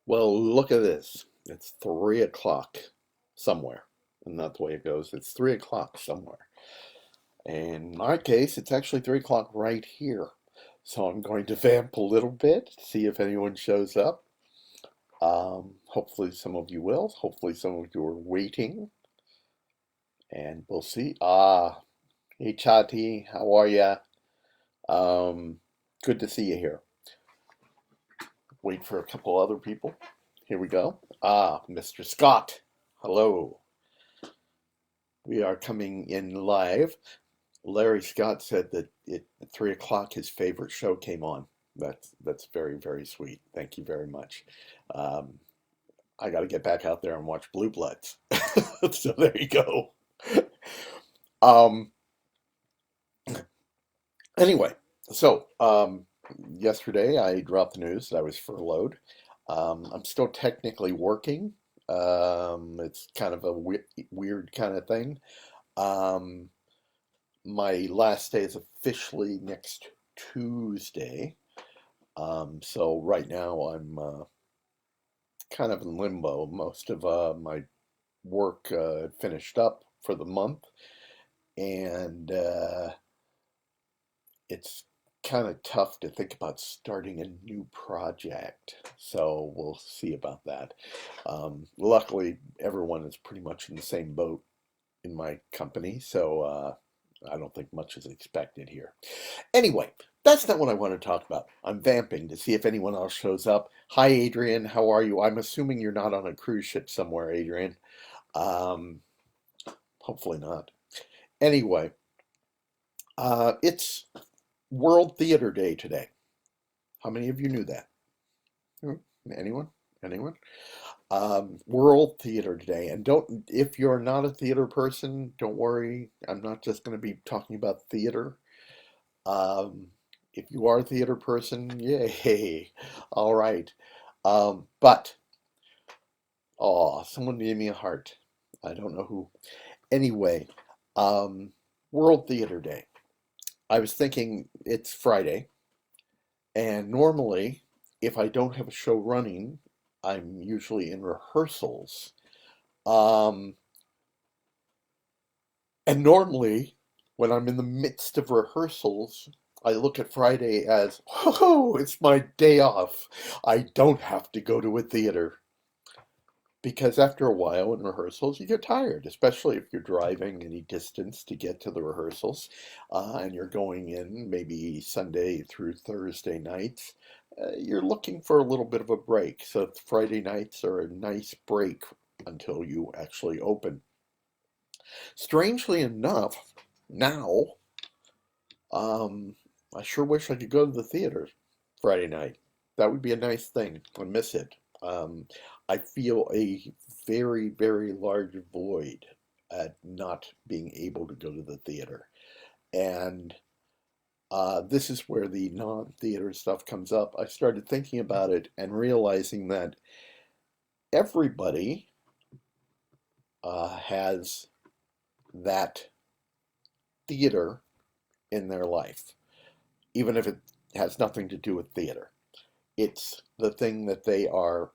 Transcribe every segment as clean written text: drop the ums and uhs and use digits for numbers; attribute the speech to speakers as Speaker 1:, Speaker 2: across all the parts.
Speaker 1: Well, look at this. It's 3 o'clock somewhere. And that's the way it goes. It's 3 o'clock somewhere. In my case, it's actually 3 o'clock right here. So I'm going to vamp a little bit, see if anyone shows up. Hopefully some of you will. Hopefully some of you are waiting. And we'll see. Hey Chati, how are ya? Um, Good to see you here. Wait for a couple other people. Here we go. Mr. Scott. Hello. We are coming in live. Larry Scott said that at 3 o'clock his favorite show came on. That's very, very sweet. Thank you very much. Um, I got to get back out there and watch Blue Bloods. So there you go. Um, anyway, so yesterday I dropped the news that I was furloughed. I'm still technically working. It's kind of a weird kind of thing. Um, my last day is officially next Tuesday. So right now I'm kind of in limbo. Most of my work finished up for the month, and it's kind of tough to think about starting a new project. So we'll see about that. Luckily, everyone is pretty much in the same boat in my company, so I don't think much is expected here. Anyway, that's not what I want to talk about. I'm vamping to see if anyone else shows up. Hi, Adrian. How are you? I'm assuming you're not on a cruise ship somewhere, Adrian. Um, Hopefully not. Anyway, it's World Theater Day today. How many of you knew that? Hmm, anyone? Anyone? World Theater Day. And don't, if you're not a theater person, don't worry. I'm not just going to be talking about theater. Um, if you are a theater person, yay. All right. But, oh, someone gave me a heart. I don't know who. Anyway, um, World Theater Day. I was thinking it's Friday, and normally, if I don't have a show running, I'm usually in rehearsals. Um, and normally, when I'm in the midst of rehearsals, I look at Friday as, oh, it's my day off. I don't have to go to a theater. Because after a while in rehearsals, you get tired, especially if you're driving any distance to get to the rehearsals, and you're going in maybe Sunday through Thursday nights. You're looking for a little bit of a break. So Friday nights are a nice break until you actually open. Strangely enough, now, um, I sure wish I could go to the theater Friday night. That would be a nice thing. I miss it. I feel a very, very large void at not being able to go to the theater. And this is where the non-theater stuff comes up. I started thinking about it and realizing that everybody has that theater in their life, even if it has nothing to do with theater. It's the thing that they are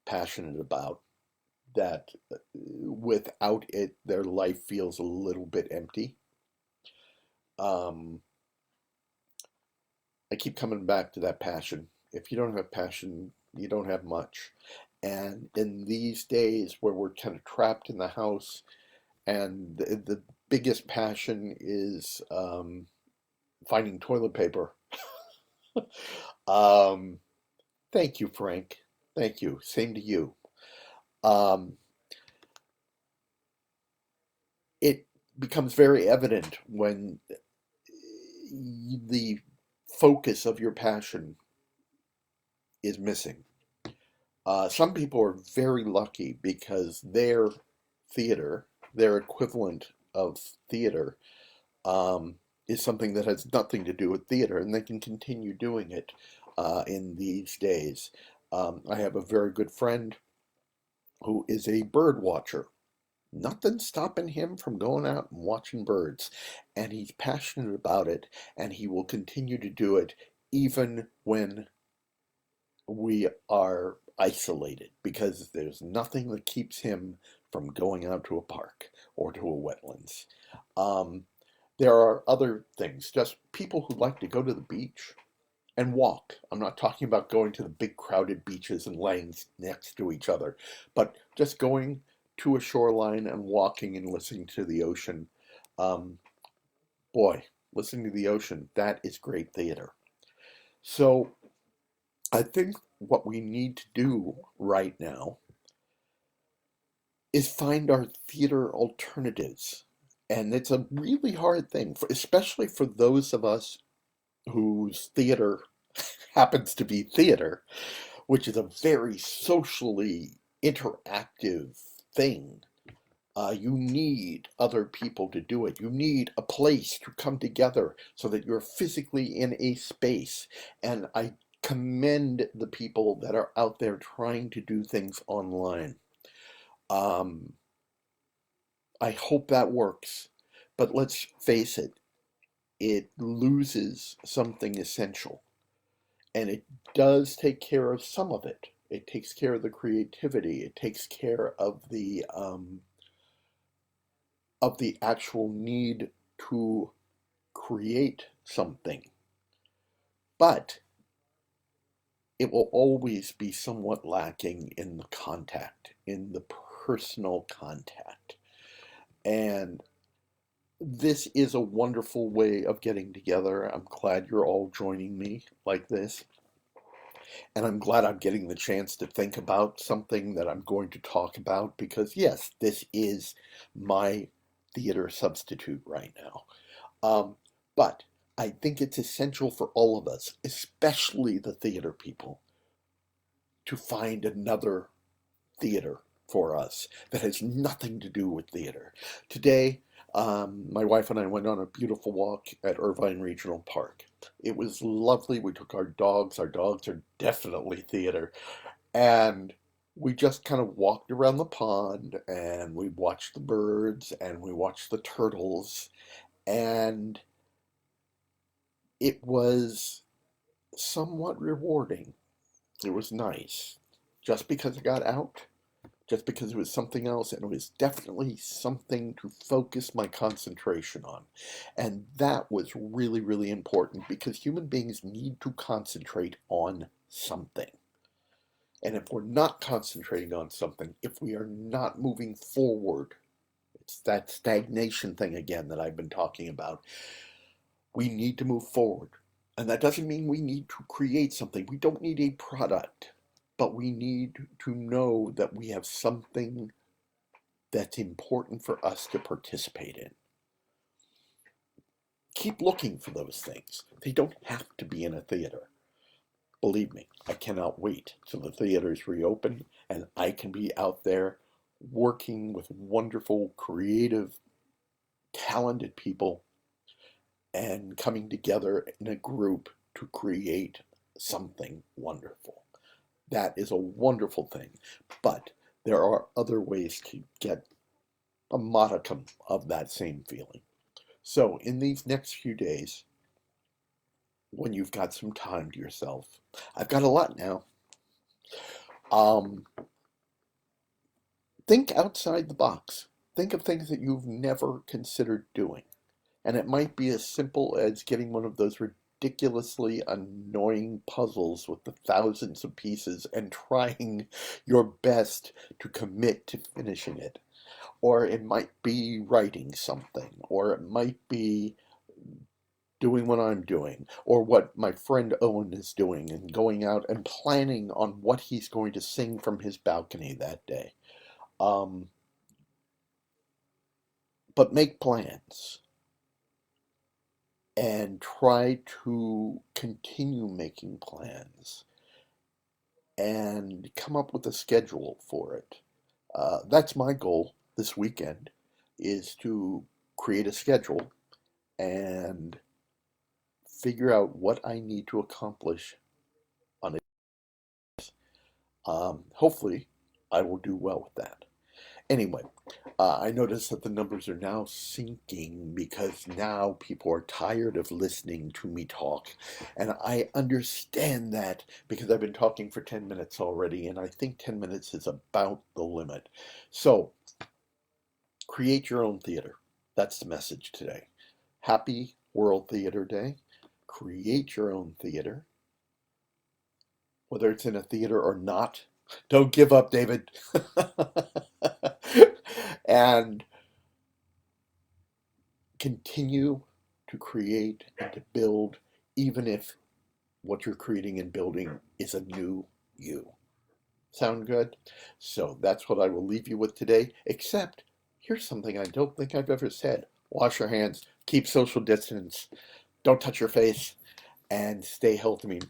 Speaker 1: passionate about, that without it, their life feels a little bit empty. Um, I keep coming back to that passion. If you don't have passion, you don't have much. And in these days where we're kind of trapped in the house, and the biggest passion is finding toilet paper. um, Thank you, Frank. Thank you. Same to you. Um, it becomes very evident when the focus of your passion is missing. Some people are very lucky because their theater, their equivalent of theater, is something that has nothing to do with theater, and they can continue doing it in these days. I have a very good friend who is a bird watcher. Nothing stopping him from going out and watching birds. And he's passionate about it, and he will continue to do it even when we are isolated because there's nothing that keeps him from going out to a park or to a wetlands. Um, there are other things, just people who like to go to the beach and walk. I'm not talking about going to the big crowded beaches and laying next to each other, but just going to a shoreline and walking and listening to the ocean. Um, Boy, listening to the ocean, that is great theater. So I think what we need to do right now is find our theater alternatives. And it's a really hard thing, especially for those of us whose theater happens to be theater, which is a very socially interactive thing. You need other people to do it. You need a place to come together so that you're physically in a space. And I commend the people that are out there trying to do things online. Um, I hope that works. But let's face it, it loses something essential. And it does take care of some of it. It takes care of the creativity. It takes care of the actual need to create something. But it will always be somewhat lacking in the contact, in the personal contact. And this is a wonderful way of getting together. I'm glad you're all joining me like this. And I'm glad I'm getting the chance to think about something that I'm going to talk about because, yes, this is my theater substitute right now. Um, but I think it's essential for all of us, especially the theater people, to find another theater for us that has nothing to do with theater. Today, my wife and I went on a beautiful walk at Irvine Regional Park. It was lovely. We took our dogs. Our dogs are definitely theater. And we just kind of walked around the pond and we watched the birds and we watched the turtles. And it was somewhat rewarding. It was nice. Just because I got out, just because it was something else, and it was definitely something to focus my concentration on. And that was really, really important because human beings need to concentrate on something. And if we're not concentrating on something, if we are not moving forward, it's that stagnation thing again that I've been talking about. We need to move forward. And that doesn't mean we need to create something. We don't need a product, but we need to know that we have something that's important for us to participate in. Keep looking for those things. They don't have to be in a theater. Believe me, I cannot wait till the theaters reopen and I can be out there working with wonderful, creative, talented people and coming together in a group to create something wonderful. That is a wonderful thing, but there are other ways to get a modicum of that same feeling. So, in these next few days, when you've got some time to yourself, I've got a lot now. Um, think outside the box. Think of things that you've never considered doing. And it might be as simple as getting one of those ridiculously annoying puzzles with the thousands of pieces and trying your best to commit to finishing it. Or it might be writing something, or it might be doing what I'm doing, or what my friend Owen is doing, and going out and planning on what he's going to sing from his balcony that day. Um, but make plans and try to continue making plans and come up with a schedule for it. That's my goal this weekend is to create a schedule and figure out what I need to accomplish on it. Hopefully, I will do well with that. Anyway, I notice that the numbers are now sinking because now people are tired of listening to me talk. And I understand that because I've been talking for 10 minutes already, and I think 10 minutes is about the limit. So, create your own theater. That's the message today. Happy World Theater Day. Create your own theater, whether it's in a theater or not. Don't give up, David. And continue to create and to build, even if what you're creating and building is a new you. Sound good? So that's what I will leave you with today, except here's something I don't think I've ever said. Wash your hands, keep social distance, don't touch your face, and stay healthy,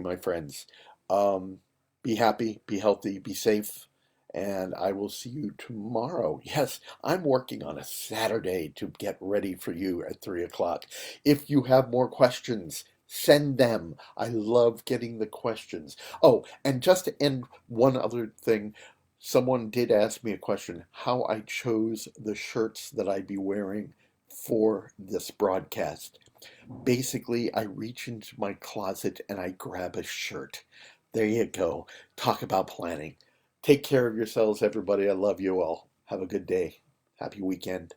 Speaker 1: my friends. Um, be happy, be healthy, be safe, and I will see you tomorrow. Yes, I'm working on a Saturday to get ready for you at 3 o'clock. If you have more questions, send them. I love getting the questions. Oh, and just to end, one other thing. Someone did ask me a question, how I chose the shirts that I'd be wearing for this broadcast. Basically, I reach into my closet and I grab a shirt. There you go. Talk about planning. Take care of yourselves, everybody. I love you all. Have a good day. Happy weekend.